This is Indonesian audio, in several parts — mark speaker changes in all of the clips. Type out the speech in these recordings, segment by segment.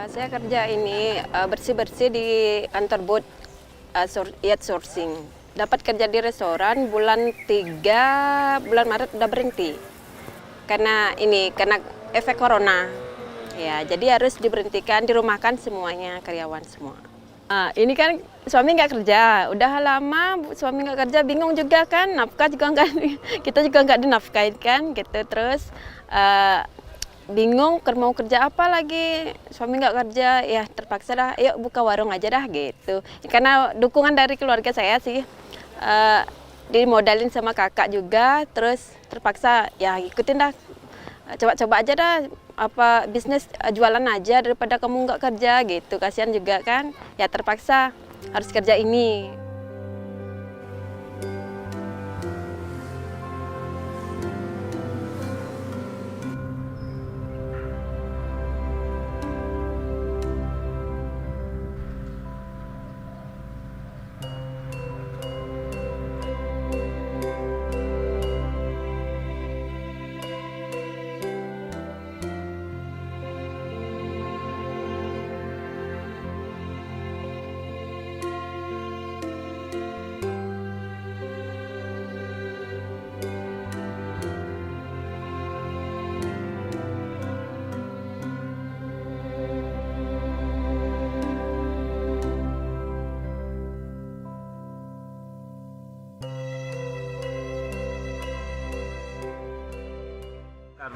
Speaker 1: Saya kerja ini bersih-bersih di kantor booth yacht sourcing. Dapat kerja di restoran bulan 3, bulan Maret udah berhenti. Karena efek corona. Ya, jadi harus diberhentikan, dirumahkan semuanya, karyawan semua. Ini kan suami nggak kerja, udah lama suami nggak kerja, bingung juga kan, nafkah juga nggak, kita juga nggak dinafkahin kan, gitu. Terus bingung mau kerja apa lagi, suami nggak kerja, ya terpaksa dah, yuk buka warung aja dah gitu. Karena dukungan dari keluarga saya sih, dimodalin sama kakak juga, terus terpaksa ya ikutin dah, coba-coba aja dah, apa bisnis jualan aja daripada kamu nggak kerja gitu, kasihan juga kan, ya terpaksa harus kerja ini.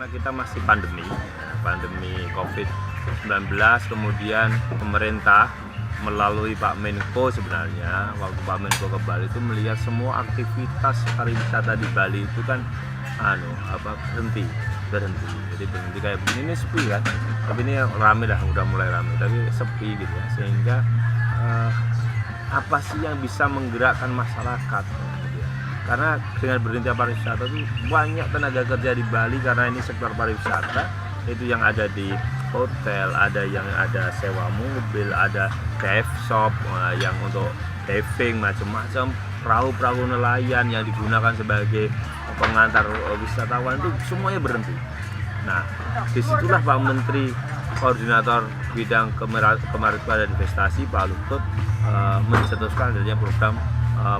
Speaker 2: Karena kita masih pandemi COVID-19, kemudian pemerintah melalui Pak Menko sebenarnya, waktu Pak Menko ke Bali itu melihat semua aktivitas pariwisata di Bali itu kan berhenti. Jadi berhenti kayak begini, ini sepi kan, tapi ini rame dah, udah mulai rame, tapi sepi gitu ya. Sehingga apa sih yang bisa menggerakkan masyarakat? Karena dengan berhenti pariwisata itu banyak tenaga kerja di Bali, karena ini sektor pariwisata itu yang ada di hotel, ada yang ada sewa mobil, ada dive shop yang untuk diving, macam-macam perahu-perahu nelayan yang digunakan sebagai pengantar wisatawan, itu semuanya berhenti. Nah, disitulah Pak Menteri Koordinator Bidang Kemaritiman dan Investasi Pak Luhut mencetuskan adanya program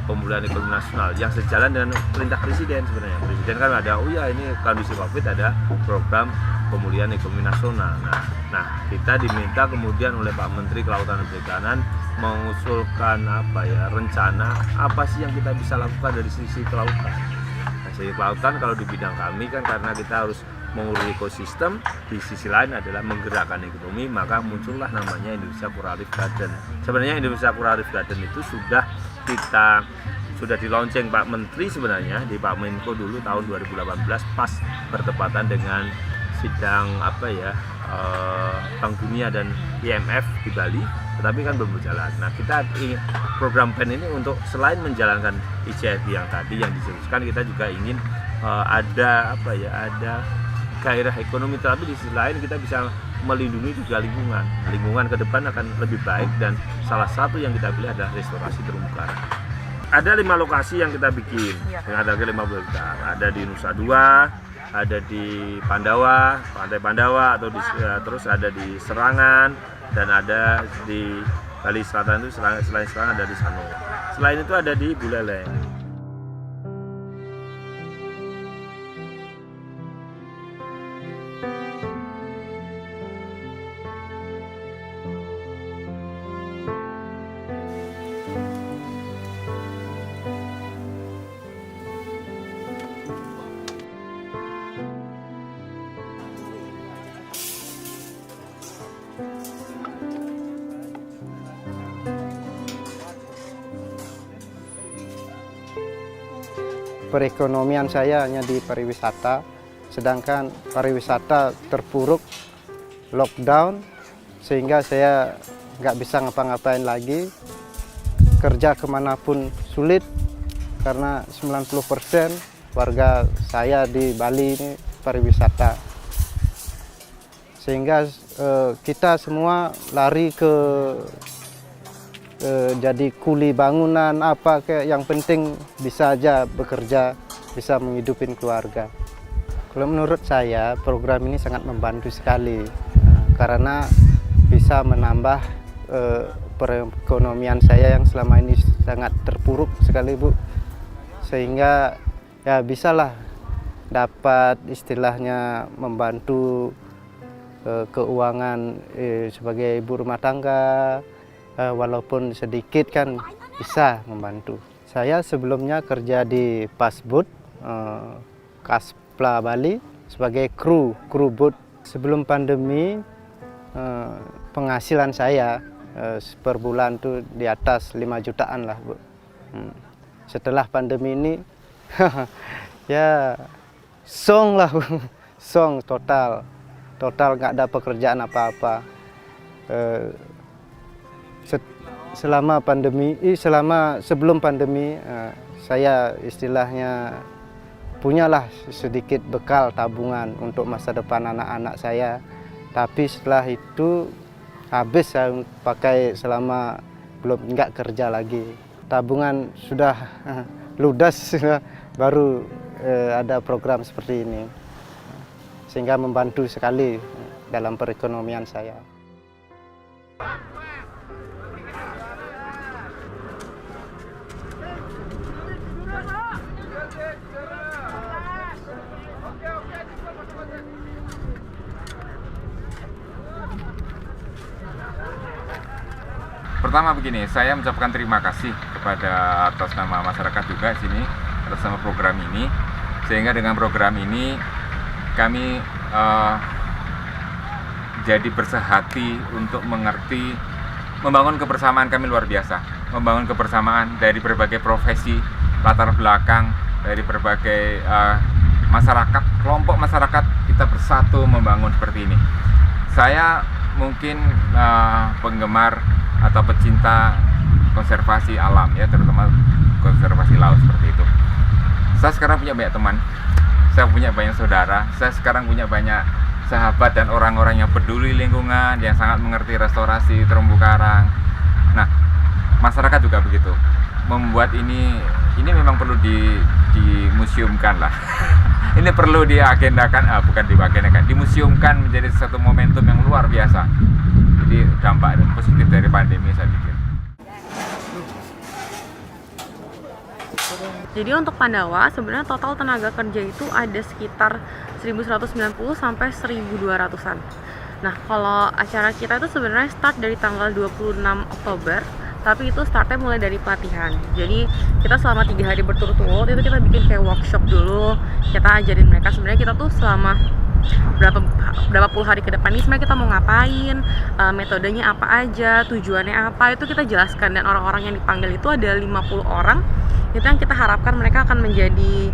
Speaker 2: pemulihan ekonomi nasional yang sejalan dengan perintah Presiden sebenarnya. Presiden kan ada, ini kondisi COVID, ada program pemulihan ekonomi nasional. Nah, kita diminta kemudian oleh Pak Menteri Kelautan dan Perikanan mengusulkan rencana apa sih yang kita bisa lakukan dari sisi kelautan. Nah, sisi kelautan kalau di bidang kami kan karena kita harus mengurus ekosistem, di sisi lain adalah menggerakkan ekonomi, maka muncullah namanya Indonesia Coral Garden. Sebenarnya Indonesia Coral Garden itu sudah di launching Pak Menteri sebenarnya di Pak Menko dulu tahun 2018 pas bertepatan dengan sidang Bank Dunia dan IMF di Bali, tetapi kan belum berjalan. Nah, kita program PEN ini untuk selain menjalankan ICFD yang tadi yang disebutkan, kita juga ingin ada gairah ekonomi, tapi di sisi lain kita bisa melindungi juga lingkungan ke depan akan lebih baik, dan salah satu yang kita pilih adalah restorasi terumbu karang. Ada 5 lokasi yang kita bikin dengan harga 50 hektar. Ada di Nusa Dua, ada di Pandawa, Pantai Pandawa, terus ada di Serangan, dan ada di Bali Selatan itu selain Serangan ada di Sanur. Selain itu ada di Buleleng.
Speaker 3: Perekonomian saya hanya di pariwisata, sedangkan pariwisata terpuruk, lockdown, sehingga saya nggak bisa ngapa-ngapain lagi. Kerja kemanapun sulit, karena 90% warga saya di Bali ini pariwisata. Sehingga kita semua lari ke jadi kuli bangunan yang penting bisa aja bekerja, bisa menghidupin keluarga. Kalau menurut saya program ini sangat membantu sekali, karena bisa menambah perekonomian saya yang selama ini sangat terpuruk sekali, Bu. Sehingga ya bisalah dapat istilahnya membantu keuangan sebagai ibu rumah tangga. Walaupun sedikit kan bisa membantu. Saya sebelumnya kerja di Pasbut, Kaspla Bali sebagai kru boat. Sebelum pandemi penghasilan saya per bulan tuh di atas 5 jutaan lah, Bu. Setelah pandemi ini ya song lah, Bu. Song total nggak ada pekerjaan apa-apa. Sebelum pandemi saya istilahnya punyalah sedikit bekal tabungan untuk masa depan anak-anak saya, tapi setelah itu habis saya pakai selama nggak kerja lagi. Tabungan sudah ludas, baru ada program seperti ini, sehingga membantu sekali dalam perekonomian saya.
Speaker 4: Pertama begini, saya mengucapkan terima kasih kepada atas nama masyarakat juga sini, atas nama program ini, sehingga dengan program ini kami jadi bersehati untuk mengerti, membangun kebersamaan kami luar biasa, membangun kebersamaan dari berbagai profesi, latar belakang, dari berbagai masyarakat, kelompok masyarakat, kita bersatu membangun seperti ini. Saya mungkin penggemar atau pecinta konservasi alam ya, terutama konservasi laut seperti itu. Saya sekarang punya banyak teman, saya punya banyak saudara, saya sekarang punya banyak sahabat dan orang-orang yang peduli lingkungan, yang sangat mengerti restorasi terumbu karang. Nah, masyarakat juga begitu. Membuat ini memang perlu dimuseumkan lah. Ini perlu diagendakan, bukan diagendakan, dimuseumkan menjadi satu momentum yang luar biasa. Jadi dampak positif dari pandemi saya pikir.
Speaker 5: Jadi untuk Pandawa sebenarnya total tenaga kerja itu ada sekitar 1190 sampai 1200-an. Nah, kalau acara kita itu sebenarnya start dari tanggal 26 Oktober, tapi itu startnya mulai dari pelatihan. Jadi kita selama 3 hari berturut-turut itu kita bikin kayak workshop dulu, kita ajarin mereka sebenarnya kita tuh selama berapa puluh hari ke depan ini sebenarnya kita mau ngapain, metodenya apa aja, tujuannya apa, itu kita jelaskan. Dan orang-orang yang dipanggil itu ada 50 orang, itu yang kita harapkan mereka akan menjadi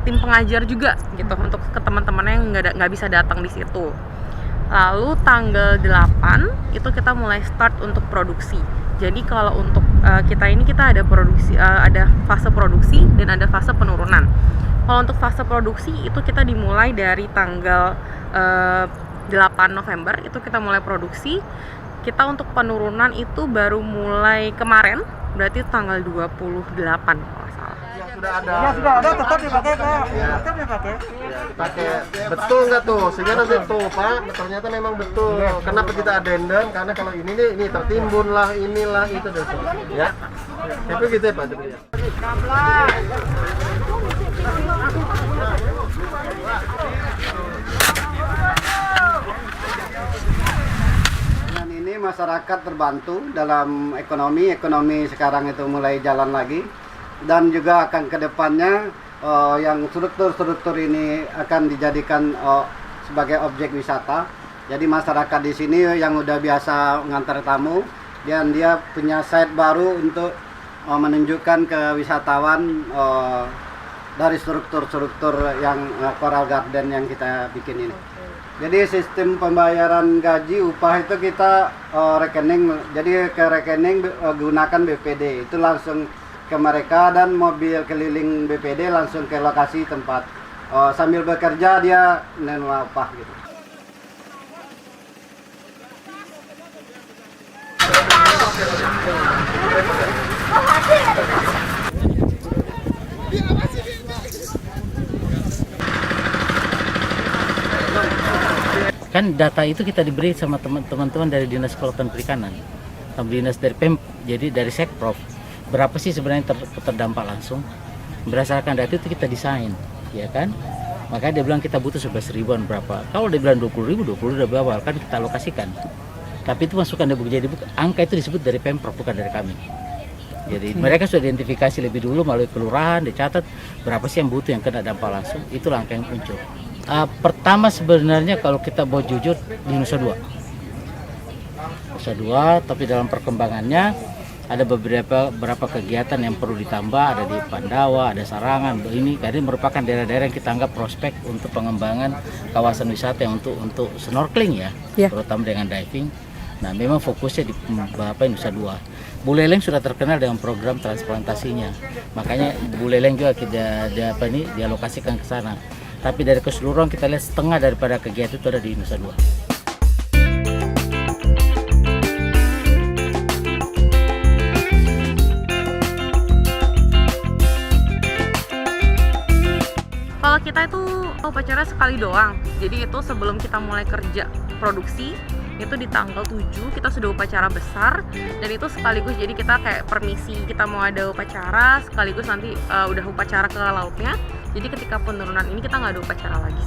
Speaker 5: tim pengajar juga gitu untuk ke teman-temannya yang nggak bisa datang di situ. Lalu tanggal 8 itu kita mulai start untuk produksi. Jadi kalau untuk kita ini kita ada produksi, ada fase produksi dan ada fase penurunan. Kalau untuk fase produksi itu kita dimulai dari tanggal 8 November itu kita mulai produksi. Kita untuk penurunan itu baru mulai kemarin, berarti tanggal 28 kalau nggak salah.
Speaker 6: Sudah ada, tetap dipakai Pak. Tetap dipakai.
Speaker 7: Pakai betul nggak tuh? Sehingga nanti tuh Pak, ternyata memang betul. Kenapa kita addendum? Karena kalau ini nih, ini tertimbun lah, inilah itu dan ya. Tapi gitu ya Pak. Dengan ini masyarakat terbantu dalam ekonomi sekarang itu mulai jalan lagi. Dan juga akan kedepannya yang struktur-struktur ini akan dijadikan sebagai objek wisata. Jadi masyarakat di sini yang udah biasa mengantar tamu, dan dia punya site baru untuk menunjukkan ke wisatawan dari struktur-struktur yang Coral Garden yang kita bikin ini. Jadi sistem pembayaran gaji upah itu kita rekening, jadi ke rekening gunakan BPD, itu langsung ke mereka, dan mobil keliling BPD langsung ke lokasi tempat. Sambil bekerja dia menerima upah gitu.
Speaker 8: Kan data itu kita diberi sama teman-teman dari Dinas Kelautan Perikanan, sama dinas dari jadi dari Sekprov. Berapa sih sebenarnya terdampak langsung? Berdasarkan data itu kita desain, ya kan? Makanya dia bilang kita butuh 11 ribuan berapa. Kalau dia bilang 20 ribu udah berapa, kan kita alokasikan. Tapi itu masukan dari jadi angka itu disebut dari Pemprov, bukan dari kami. Jadi mereka sudah identifikasi lebih dulu melalui kelurahan, dicatat berapa sih yang butuh yang kena dampak langsung. Itu angka yang muncul. Pertama sebenarnya kalau kita mau jujur di Nusa Dua, tapi dalam perkembangannya ada beberapa kegiatan yang perlu ditambah, ada di Pandawa, ada Sarangan. Ini merupakan daerah-daerah yang kita anggap prospek untuk pengembangan kawasan wisata yang untuk snorkeling ya, terutama dengan diving. Nah, memang fokusnya di Nusa Dua. Buleleng sudah terkenal dengan program transplantasinya, makanya Buleleng juga dialokasikan ke sana. Tapi dari keseluruhan kita lihat setengah daripada kegiatan itu ada di Nusa Dua.
Speaker 5: Kalau kita itu upacara sekali doang, jadi itu sebelum kita mulai kerja produksi, itu di tanggal 7 kita sudah upacara besar, dan itu sekaligus jadi kita kayak permisi, kita mau ada upacara, sekaligus nanti udah upacara ke lautnya, jadi ketika penurunan ini kita nggak ada upacara lagi.